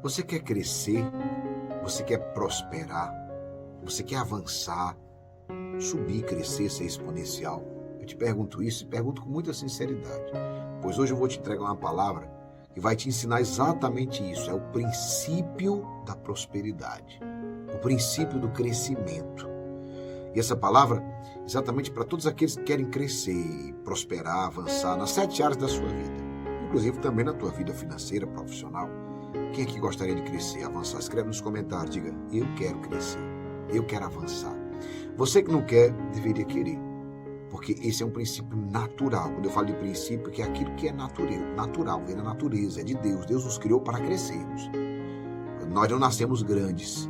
Você quer crescer? Você quer prosperar? Você quer avançar? Subir, crescer, ser exponencial? Eu te pergunto isso e pergunto com muita sinceridade, pois hoje eu vou te entregar uma palavra que vai te ensinar exatamente isso. É o princípio da prosperidade, o princípio do crescimento. E essa palavra é exatamente para todos aqueles que querem crescer, prosperar, avançar nas 7 áreas da sua vida, inclusive também na tua vida financeira, profissional. Quem aqui gostaria de crescer, avançar? Escreve nos comentários, diga: eu quero crescer, eu quero avançar. Você que não quer, deveria querer, porque esse é um princípio natural. Quando eu falo de princípio, que é aquilo que é natural, vem da natureza, é de Deus. Deus nos criou para crescermos. Nós não nascemos grandes,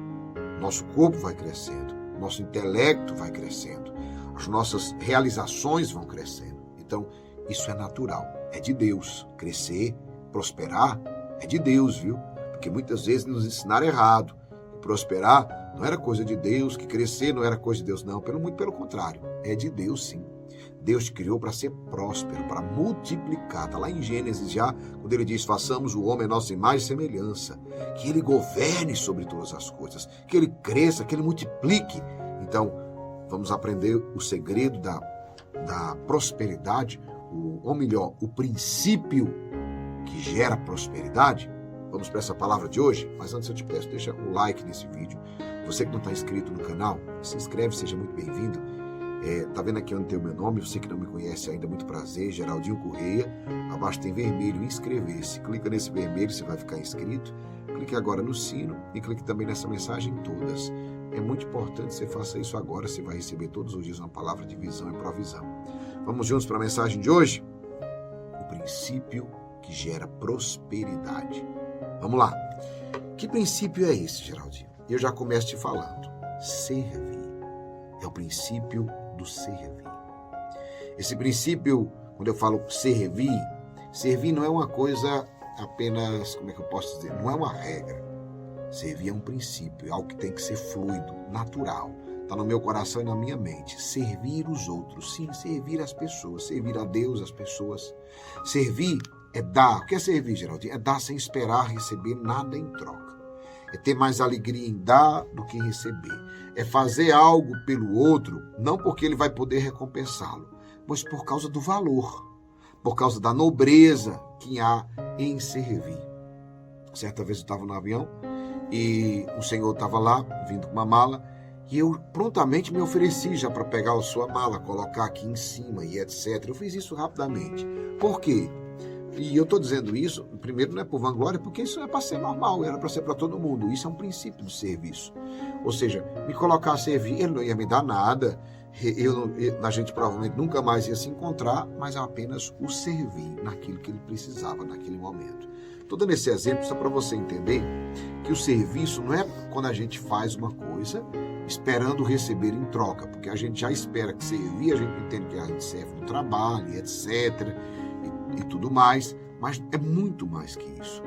nosso corpo vai crescendo, nosso intelecto vai crescendo, as nossas realizações vão crescendo. Então, isso é natural, é de Deus. Crescer, prosperar, é de Deus, viu? Porque muitas vezes nos ensinaram errado. Prosperar não era coisa de Deus, que crescer não era coisa de Deus, não. Muito pelo contrário, é de Deus, sim. Deus te criou para ser próspero, para multiplicar. Está lá em Gênesis já, quando ele diz: façamos o homem a nossa imagem e semelhança. Que ele governe sobre todas as coisas, que ele cresça, que ele multiplique. Então, vamos aprender o segredo da prosperidade, ou melhor, o princípio que gera prosperidade. Vamos para essa palavra de hoje, mas antes eu te peço, deixa um like nesse vídeo. Você que não está inscrito no canal, se inscreve, seja muito bem-vindo. Tá vendo aqui onde tem o meu nome? Você que não me conhece ainda, muito prazer, Geraldinho Correia. Abaixo tem vermelho, inscrever-se. Clica nesse vermelho, você vai ficar inscrito. Clique agora no sino e clique também nessa mensagem todas. É muito importante que você faça isso agora, você vai receber todos os dias uma palavra de visão e provisão. Vamos juntos para a mensagem de hoje? O princípio que gera prosperidade. Vamos lá. Que princípio é esse, Geraldinho? Eu já começo te falando. Servir. É o princípio do servir. Esse princípio, quando eu falo servir não é uma coisa apenas, como é que eu posso dizer? Não é uma regra. Servir é um princípio, é algo que tem que ser fluido, natural. Está no meu coração e na minha mente. Servir os outros, sim, servir as pessoas, servir a Deus, as pessoas. Servir é dar. O que é servir, Geraldinho? É dar sem esperar receber nada em troca. É ter mais alegria em dar do que em receber. É fazer algo pelo outro, não porque ele vai poder recompensá-lo, mas por causa do valor, por causa da nobreza que há em servir. Certa vez eu estava no avião e o senhor estava lá, vindo com uma mala, e eu prontamente me ofereci já para pegar a sua mala, colocar aqui em cima e etc. Eu fiz isso rapidamente. Por quê? E eu estou dizendo isso, primeiro, não é por vanglória, porque isso é para ser normal, era para ser para todo mundo. Isso é um princípio do serviço. Ou seja, me colocar a servir, ele não ia me dar nada, a gente provavelmente nunca mais ia se encontrar, mas apenas o servir naquilo que ele precisava naquele momento. Estou dando esse exemplo só para você entender que o serviço não é quando a gente faz uma coisa esperando receber em troca, porque a gente já espera que servir, a gente entende que a gente serve no trabalho, etc., e tudo mais, mas é muito mais que isso.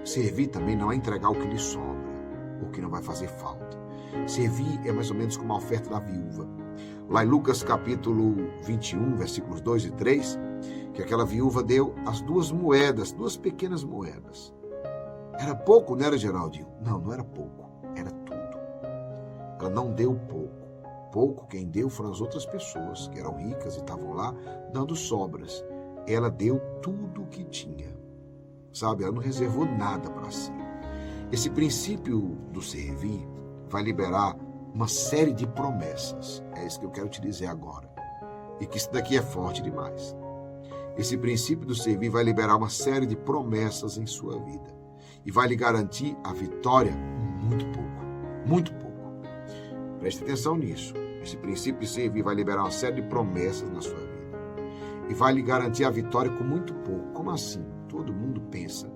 Servir também não é entregar o que lhe sobra, o que não vai fazer falta. Servir é mais ou menos como a oferta da viúva. Lá em Lucas capítulo 21, versículos 2 e 3, que aquela viúva deu as 2 moedas, 2 pequenas moedas. Era pouco, não era, Geraldinho? Não, não era pouco, era tudo. Ela não deu pouco. Pouco quem deu foram as outras pessoas, que eram ricas e estavam lá dando sobras. Ela deu tudo o que tinha, sabe? Ela não reservou nada para si. Esse princípio do servir vai liberar uma série de promessas. É isso que eu quero te dizer agora. E que isso daqui é forte demais. Esse princípio do servir vai liberar uma série de promessas em sua vida. E vai lhe garantir a vitória muito pouco. Muito pouco. Preste atenção nisso. Esse princípio de servir vai liberar uma série de promessas na sua vida. E vai lhe garantir a vitória com muito pouco. Como assim? Todo mundo pensa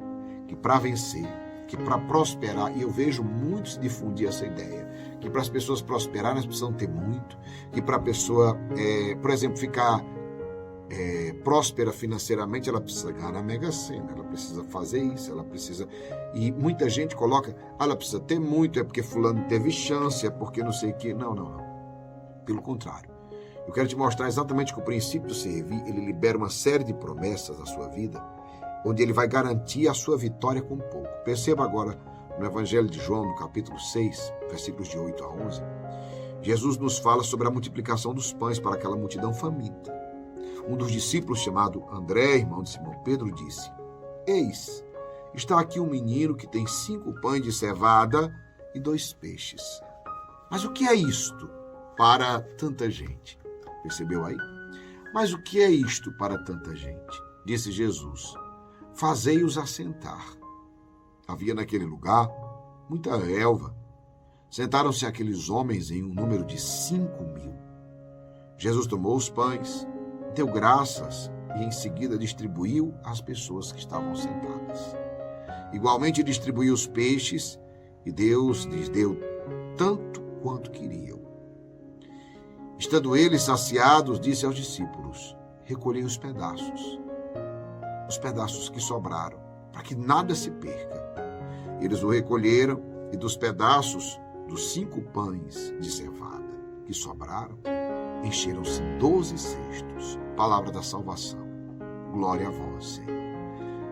que para vencer, que para prosperar, e eu vejo muito se difundir essa ideia, que para as pessoas prosperarem, elas precisam ter muito, que para a pessoa, por exemplo, ficar próspera financeiramente, ela precisa ganhar na Mega Sena, ela precisa fazer isso, ela precisa... E muita gente coloca, ela precisa ter muito, é porque fulano teve chance, é porque não sei o quê. Não, não, não. Pelo contrário. Eu quero te mostrar exatamente que o princípio do servir, ele libera uma série de promessas na sua vida, onde ele vai garantir a sua vitória com pouco. Perceba agora no Evangelho de João, no capítulo 6, versículos de 8 a 11, Jesus nos fala sobre a multiplicação dos pães para aquela multidão faminta. Um dos discípulos, chamado André, irmão de Simão Pedro, disse: Eis, está aqui um menino que tem 5 pães de cevada e 2 peixes. Mas o que é isto para tanta gente? Percebeu aí? Mas o que é isto para tanta gente? Disse Jesus: Fazei-os assentar. Havia naquele lugar muita relva. Sentaram-se aqueles homens em um número de 5.000. Jesus tomou os pães, deu graças e em seguida distribuiu às pessoas que estavam sentadas. Igualmente distribuiu os peixes e Deus lhes deu tanto quanto queriam. Estando eles saciados, disse aos discípulos: Recolhei os pedaços que sobraram, para que nada se perca. Eles o recolheram e dos pedaços dos 5 pães de cevada que sobraram, encheram-se 12 cestos. Palavra da salvação. Glória a vós, Senhor.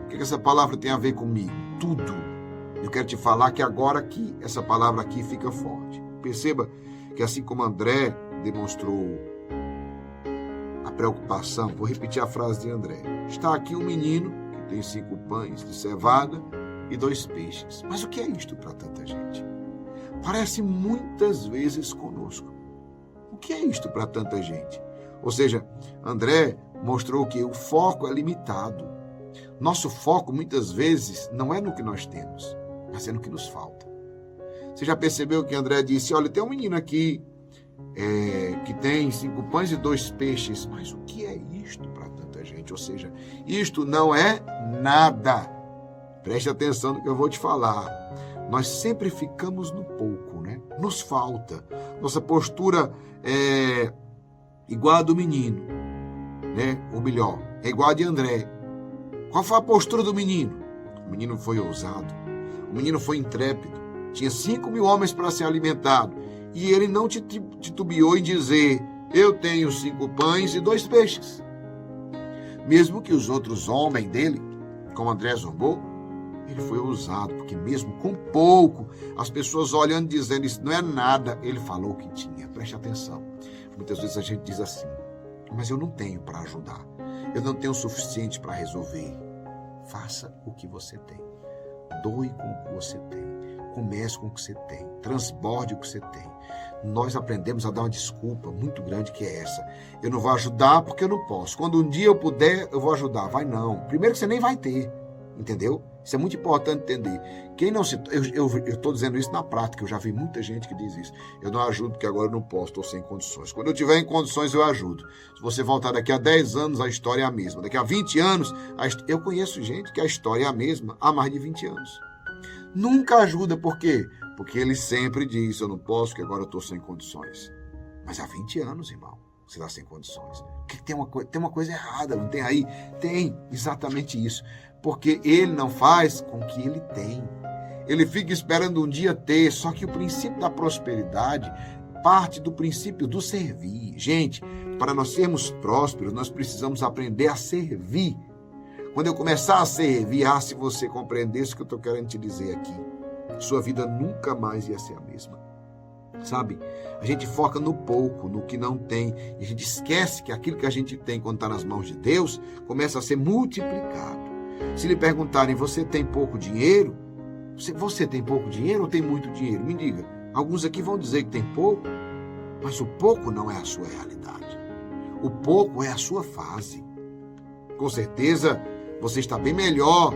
O que essa palavra tem a ver comigo? Tudo. Eu quero te falar que agora aqui, essa palavra aqui fica forte. Perceba que assim como André demonstrou a preocupação, vou repetir a frase de André. Está aqui um menino que tem 5 pães de cevada e 2 peixes. Mas o que é isto para tanta gente? Parece muitas vezes conosco. O que é isto para tanta gente? Ou seja, André mostrou que o foco é limitado. Nosso foco, muitas vezes, não é no que nós temos, mas é no que nos falta. Você já percebeu que André disse: olha, tem um menino aqui que tem 5 pães e 2 peixes, mas o que é isto para tanta gente? Ou seja, isto não é nada. Preste atenção no que eu vou te falar. Nós sempre ficamos no pouco, né? Nos falta. Nossa postura é igual a do menino, né? Ou melhor, é igual a de André. Qual foi a postura do menino? O menino foi ousado. O menino foi intrépido. Tinha 5.000 homens para ser alimentado. E ele não titubeou em dizer: eu tenho 5 pães e 2 peixes. Mesmo que os outros homens dele, como André zombou, ele foi ousado, porque mesmo com pouco, as pessoas olhando e dizendo: isso não é nada, ele falou o que tinha. Preste atenção. Muitas vezes a gente diz assim: mas eu não tenho para ajudar. Eu não tenho o suficiente para resolver. Faça o que você tem. Doe com o que você tem. Comece com o que você tem. Transborde o que você tem. Nós aprendemos a dar uma desculpa muito grande, que é essa: eu não vou ajudar porque eu não posso. Quando um dia eu puder, eu vou ajudar. Vai não. Primeiro que você nem vai ter. Entendeu? Isso é muito importante entender. Quem não se... Eu estou dizendo isso na prática. Eu já vi muita gente que diz isso. Eu não ajudo porque agora eu não posso, estou sem condições. Quando eu tiver em condições, eu ajudo. Se você voltar daqui a 10 anos, a história é a mesma. Daqui a 20 anos, eu conheço gente que a história é a mesma há mais de 20 anos. Nunca ajuda. Por quê? Porque ele sempre diz: eu não posso porque agora eu estou sem condições. Mas há 20 anos, irmão, você está sem condições. Tem uma coisa errada, não tem aí? Tem, exatamente isso. Porque ele não faz com que ele tem. Ele fica esperando um dia ter. Só que o princípio da prosperidade parte do princípio do servir. Gente, para nós sermos prósperos, nós precisamos aprender a servir. Quando eu começar a servir, se você compreendesse o que eu estou querendo te dizer aqui, sua vida nunca mais ia ser a mesma. Sabe? A gente foca no pouco, no que não tem, e a gente esquece que aquilo que a gente tem quando está nas mãos de Deus começa a ser multiplicado. Se lhe perguntarem: você tem pouco dinheiro? Você tem pouco dinheiro ou tem muito dinheiro? Me diga. Alguns aqui vão dizer que tem pouco, mas o pouco não é a sua realidade. O pouco é a sua fase. Com certeza você está bem melhor.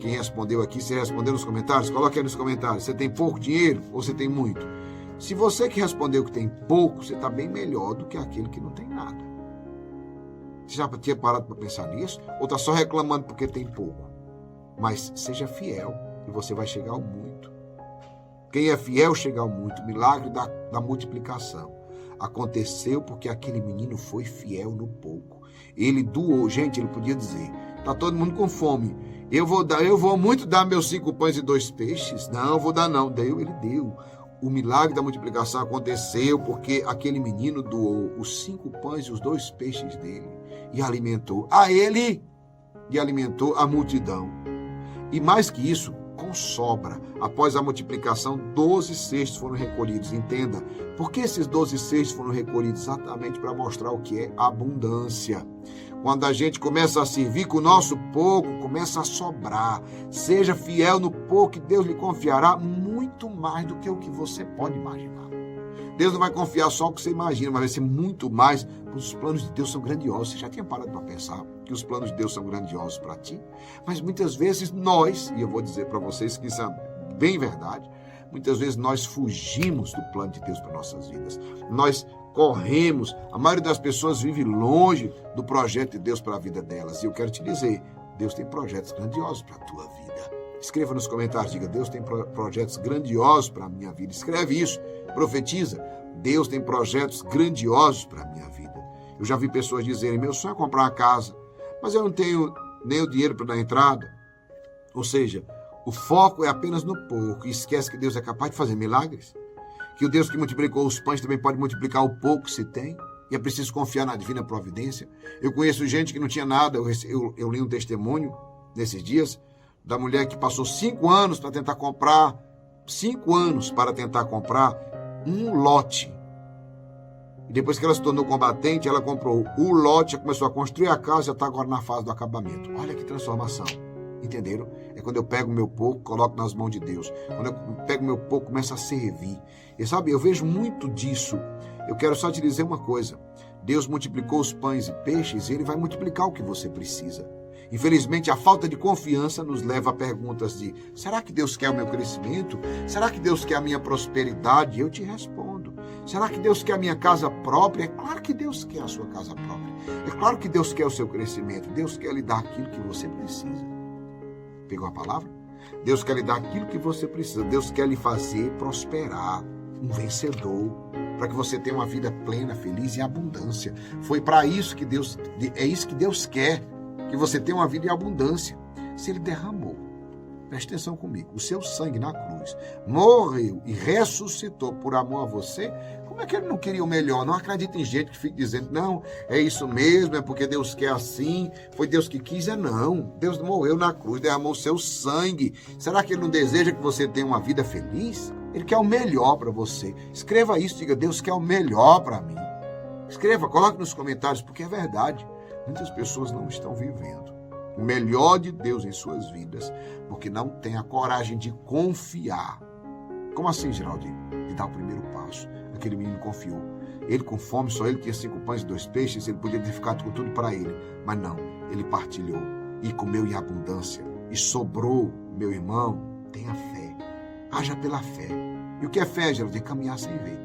Quem respondeu aqui, você respondeu nos comentários? Coloque aí nos comentários. Você tem pouco dinheiro ou você tem muito? Se você que respondeu que tem pouco, você está bem melhor do que aquele que não tem nada. Você já tinha parado para pensar nisso? Ou está só reclamando porque tem pouco? Mas seja fiel e você vai chegar ao muito. Quem é fiel chega ao muito. O milagre da multiplicação aconteceu porque aquele menino foi fiel no pouco. Ele doou. Gente, ele podia dizer: está todo mundo com fome. Eu vou muito dar meus 5 pães e 2 peixes. Não, vou dar não. Ele deu. O milagre da multiplicação aconteceu porque aquele menino doou os 5 pães e os 2 peixes dele. E alimentou a ele e alimentou a multidão. E mais que isso, com sobra. Após a multiplicação, 12 cestos foram recolhidos. Entenda, por que esses 12 cestos foram recolhidos? Exatamente para mostrar o que é abundância. Quando a gente começa a servir com o nosso pouco, começa a sobrar. Seja fiel no pouco e Deus lhe confiará muito mais do que o que você pode imaginar. Deus não vai confiar só o que você imagina, mas vai ser muito mais, porque os planos de Deus são grandiosos. Você já tinha parado para pensar que os planos de Deus são grandiosos para ti? Mas muitas vezes nós, e eu vou dizer para vocês que isso é bem verdade, muitas vezes nós fugimos do plano de Deus para nossas vidas. Nós corremos, a maioria das pessoas vive longe do projeto de Deus para a vida delas. E eu quero te dizer, Deus tem projetos grandiosos para a tua vida. Escreva nos comentários, diga, Deus tem projetos grandiosos para a minha vida. Escreve isso, profetiza, Deus tem projetos grandiosos para a minha vida. Eu já vi pessoas dizerem, meu sonho é comprar uma casa, mas eu não tenho nem o dinheiro para dar entrada. Ou seja, o foco é apenas no pouco e esquece que Deus é capaz de fazer milagres. Que o Deus que multiplicou os pães também pode multiplicar o pouco que se tem. E é preciso confiar na divina providência. Eu conheço gente que não tinha nada. Eu li um testemunho nesses dias da mulher que passou 5 anos para tentar comprar, 5 anos para tentar comprar um lote. E depois que ela se tornou combatente, ela comprou o lote, começou a construir a casa e já está agora na fase do acabamento. Olha que transformação. Entenderam? É quando eu pego o meu pouco, coloco nas mãos de Deus. Quando eu pego o meu pouco, começo a servir. E sabe, eu vejo muito disso. Eu quero só te dizer uma coisa. Deus multiplicou os pães e peixes e Ele vai multiplicar o que você precisa. Infelizmente, a falta de confiança nos leva a perguntas de: será que Deus quer o meu crescimento? Será que Deus quer a minha prosperidade? Eu te respondo. Será que Deus quer a minha casa própria? É claro que Deus quer a sua casa própria. É claro que Deus quer o seu crescimento. Deus quer lhe dar aquilo que você precisa. Pegou a palavra? Deus quer lhe dar aquilo que você precisa. Deus quer lhe fazer prosperar, um vencedor, para que você tenha uma vida plena, feliz e abundância. Foi para isso que Deus, é isso que Deus quer, que você tenha uma vida em abundância. Se Ele derramou, preste atenção comigo, o seu sangue na cruz, morreu e ressuscitou por amor a você, como é que Ele não queria o melhor? Não acredita em gente que fica dizendo, não, é isso mesmo, é porque Deus quer assim, foi Deus que quis, não. Deus morreu na cruz, derramou o seu sangue. Será que Ele não deseja que você tenha uma vida feliz? Ele quer o melhor para você. Escreva isso, diga, Deus quer o melhor para mim. Escreva, coloque nos comentários, porque é verdade. Muitas pessoas não estão vivendo o melhor de Deus em suas vidas, porque não têm a coragem de confiar. Como assim, Geraldinho? De dar o primeiro passo. Aquele menino confiou. Ele com fome, só ele tinha 5 pães e 2 peixes, ele podia ter ficado com tudo para ele. Mas não, ele partilhou e comeu em abundância. E sobrou, meu irmão, tenha fé. Haja pela fé. E o que é fé, Geraldinho? É caminhar sem ver.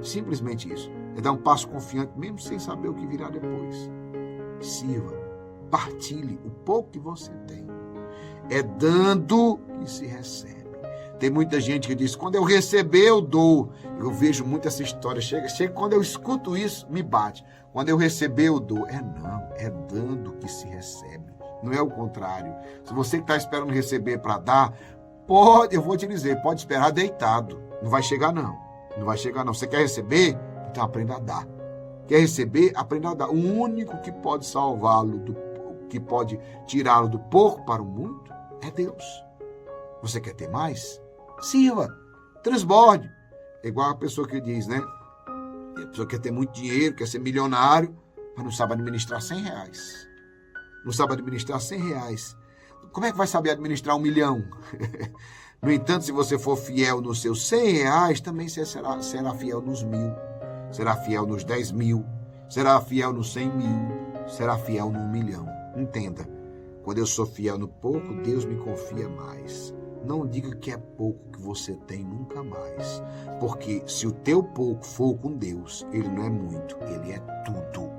Simplesmente isso. É dar um passo confiante, mesmo sem saber o que virá depois. Sirva, partilhe o pouco que você tem. É dando que se recebe. Tem muita gente que diz, quando eu receber, eu dou. Eu vejo muito essa história. Chega, quando eu escuto isso, me bate. Quando eu receber, eu dou. É dando que se recebe. Não é o contrário. Se você que está esperando receber para dar, eu vou te dizer, pode esperar deitado. Não vai chegar, não. Não vai chegar, não. Você quer receber? Então aprenda a dar. Quer receber? Aprenda a dar. O único que pode salvá-lo, que pode tirá-lo do pouco para o muito, é Deus. Você quer ter mais? Sirva, transborde. É igual a pessoa que diz, né? A pessoa quer ter muito dinheiro, quer ser milionário, mas não sabe administrar R$100. Não sabe administrar R$100. Como é que vai saber administrar 1 milhão? No entanto, se você for fiel nos seus R$100, também você será fiel nos 1.000. Será fiel nos 10.000. Será fiel nos 100.000. Será fiel no 1 milhão. Entenda, quando eu sou fiel no pouco, Deus me confia mais. Não diga que é pouco que você tem nunca mais. Porque se o teu pouco for com Deus, ele não é muito, ele é tudo.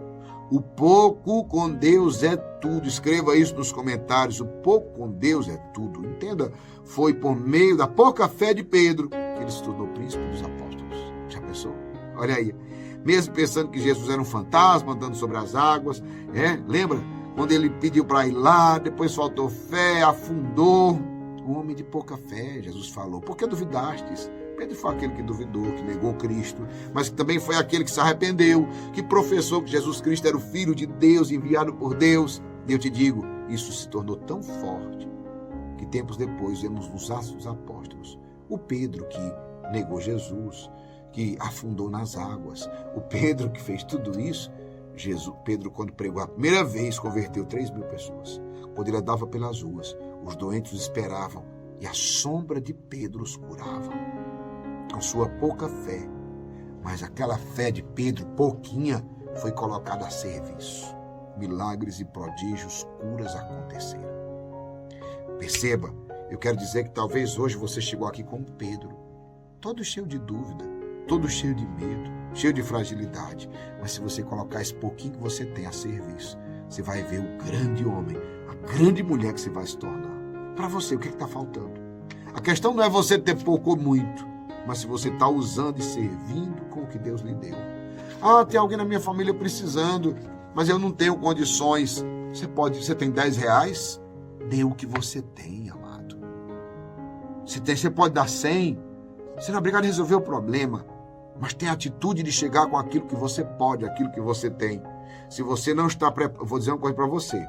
O pouco com Deus é tudo. Escreva isso nos comentários. O pouco com Deus é tudo. Entenda, foi por meio da pouca fé de Pedro que ele se tornou príncipe dos apóstolos. Já pensou? Olha aí. Mesmo pensando que Jesus era um fantasma andando sobre as águas. Lembra? Quando ele pediu para ir lá, depois faltou fé, afundou. Um homem de pouca fé, Jesus falou. Por que duvidastes? Pedro foi aquele que duvidou, que negou Cristo, mas que também foi aquele que se arrependeu, que professou que Jesus Cristo era o Filho de Deus, enviado por Deus. E eu te digo, isso se tornou tão forte que tempos depois vemos nos Atos dos Apóstolos. O Pedro que negou Jesus, que afundou nas águas. O Pedro que fez tudo isso. Pedro, quando pregou a primeira vez, converteu 3.000 pessoas. Quando ele andava pelas ruas, os doentes os esperavam e a sombra de Pedro os curava. Com sua pouca fé, mas aquela fé de Pedro, pouquinha, foi colocada a serviço. Milagres e prodígios, curas aconteceram. Perceba, eu quero dizer que talvez hoje você chegou aqui como Pedro, todo cheio de dúvida, todo cheio de medo, cheio de fragilidade. Mas se você colocar esse pouquinho que você tem a serviço, você vai ver o grande homem, a grande mulher que você vai se tornar. Para você, o que está faltando? A questão não é você ter pouco ou muito, mas se você está usando e servindo com o que Deus lhe deu. Ah, tem alguém na minha família precisando, mas eu não tenho condições. Você tem 10 reais? Dê o que você tem, amado. Você pode dar 100. Você não é obrigado a resolver o problema, mas tem a atitude de chegar com aquilo que você pode, aquilo que você tem. Se você não está preparado, vou dizer uma coisa para você.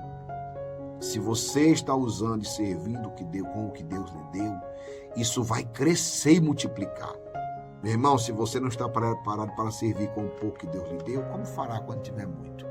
Se você está usando e servindo com o que Deus lhe deu, isso vai crescer e multiplicar. Meu irmão, se você não está preparado para servir com o pouco que Deus lhe deu, como fará quando tiver muito?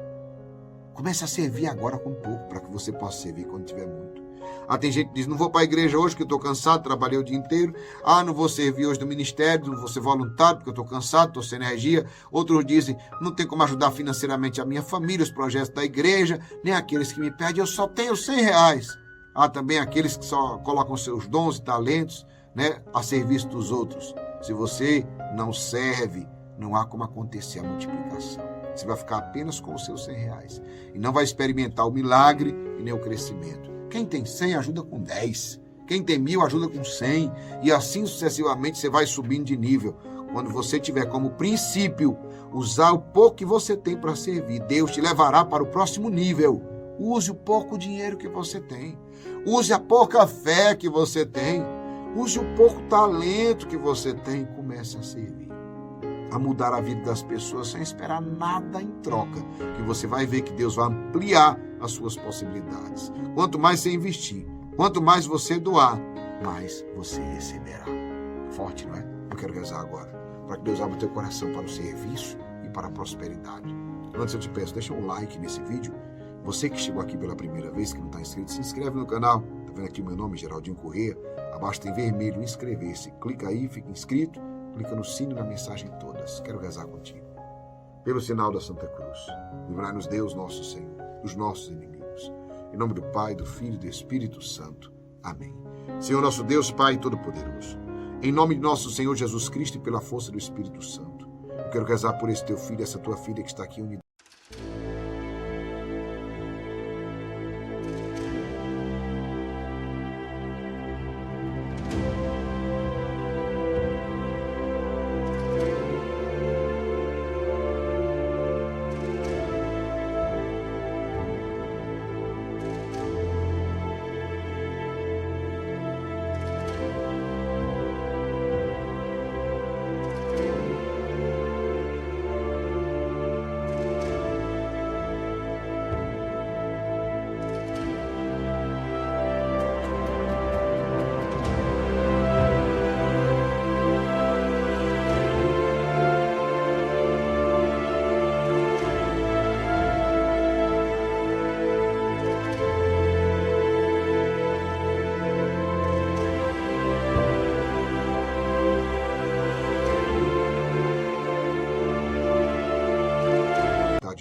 Comece a servir agora com pouco, para que você possa servir quando tiver muito. Ah, tem gente que diz, não vou para a igreja hoje porque eu estou cansado, trabalhei o dia inteiro. Ah, não vou servir hoje no ministério, não vou ser voluntário porque eu estou cansado, estou sem energia. Outros dizem, não tem como ajudar financeiramente a minha família, os projetos da igreja, nem aqueles que me pedem, eu só tenho 100 reais. Há também aqueles que só colocam seus dons e talentos, né, a serviço dos outros. Se você não serve, não há como acontecer a multiplicação. Você vai ficar apenas com os seus 100 reais. E não vai experimentar o milagre e nem o crescimento. Quem tem 100 ajuda com 10. Quem tem 1.000 ajuda com 100. E assim sucessivamente você vai subindo de nível. Quando você tiver como princípio usar o pouco que você tem para servir, Deus te levará para o próximo nível. Use o pouco dinheiro que você tem. Use a pouca fé que você tem. Use o pouco talento que você tem e comece a servir. A mudar a vida das pessoas sem esperar nada em troca, que você vai ver que Deus vai ampliar as suas possibilidades. Quanto mais você investir, quanto mais você doar, mais você receberá. Forte, não é? Eu quero rezar agora, para que Deus abra o teu coração para o serviço e para a prosperidade. Antes eu te peço, deixa um like nesse vídeo. Você que chegou aqui pela primeira vez, que não está inscrito, se inscreve no canal. Está vendo aqui o meu nome, Geraldinho Corrêa. Abaixo tem vermelho, inscrever-se. Clica aí, fica inscrito. Clica no sino na mensagem todas. Quero rezar contigo. Pelo sinal da Santa Cruz, livrai-nos Deus, nosso Senhor, dos nossos inimigos. Em nome do Pai, do Filho e do Espírito Santo. Amém. Senhor nosso Deus, Pai Todo-Poderoso, em nome de nosso Senhor Jesus Cristo e pela força do Espírito Santo, eu quero rezar por esse teu filho, essa tua filha que está aqui unida.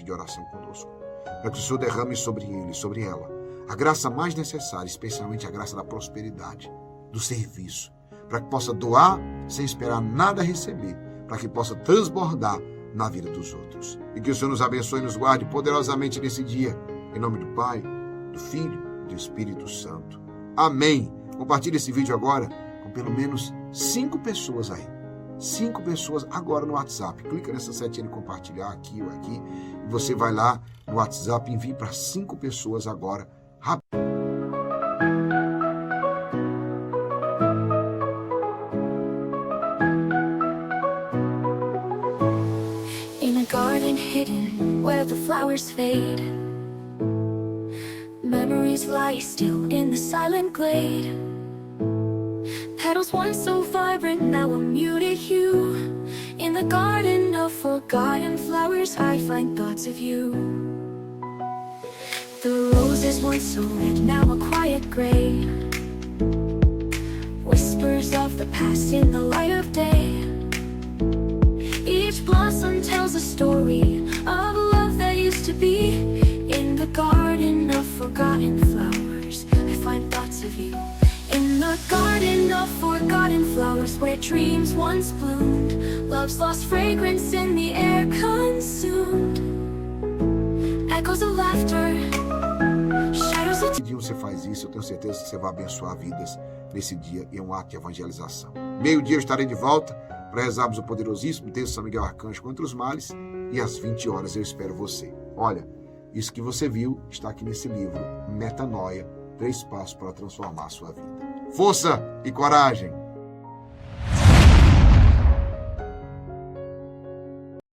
De oração conosco, para que o Senhor derrame sobre ele, sobre ela, a graça mais necessária, especialmente a graça da prosperidade, do serviço, para que possa doar sem esperar nada receber, para que possa transbordar na vida dos outros. E que o Senhor nos abençoe e nos guarde poderosamente nesse dia, em nome do Pai, do Filho e do Espírito Santo. Amém. Compartilhe esse vídeo agora com pelo menos 5 pessoas aí. 5 pessoas agora no WhatsApp. Clica nessa setinha de compartilhar aqui ou aqui. E você vai lá no WhatsApp e envie para 5 pessoas agora. Rápido. In a garden hidden where the flowers fade, memories lie still in the silent glade. Petals once so vibrant, now a muted hue. In the garden of forgotten flowers, I find thoughts of you. The roses once so red, now a quiet gray. Whispers of the past in the light of day. Each blossom tells a story of love that used to be. In the garden of forgotten flowers, I find thoughts of you. In the garden of forgotten flowers, where dreams once bloomed, love's lost fragrance in the air consumed. Echoes of laughter, shadows of... Se dia você faz isso, eu tenho certeza que você vai abençoar vidas nesse dia e é um ato de evangelização. Meio-dia eu estarei de volta para rezarmos o poderosíssimo texto de São Miguel Arcanjo contra os males e às 20 horas eu espero você. Olha, isso que você viu está aqui nesse livro, Metanoia, 3 passos para transformar a sua vida. Força e coragem!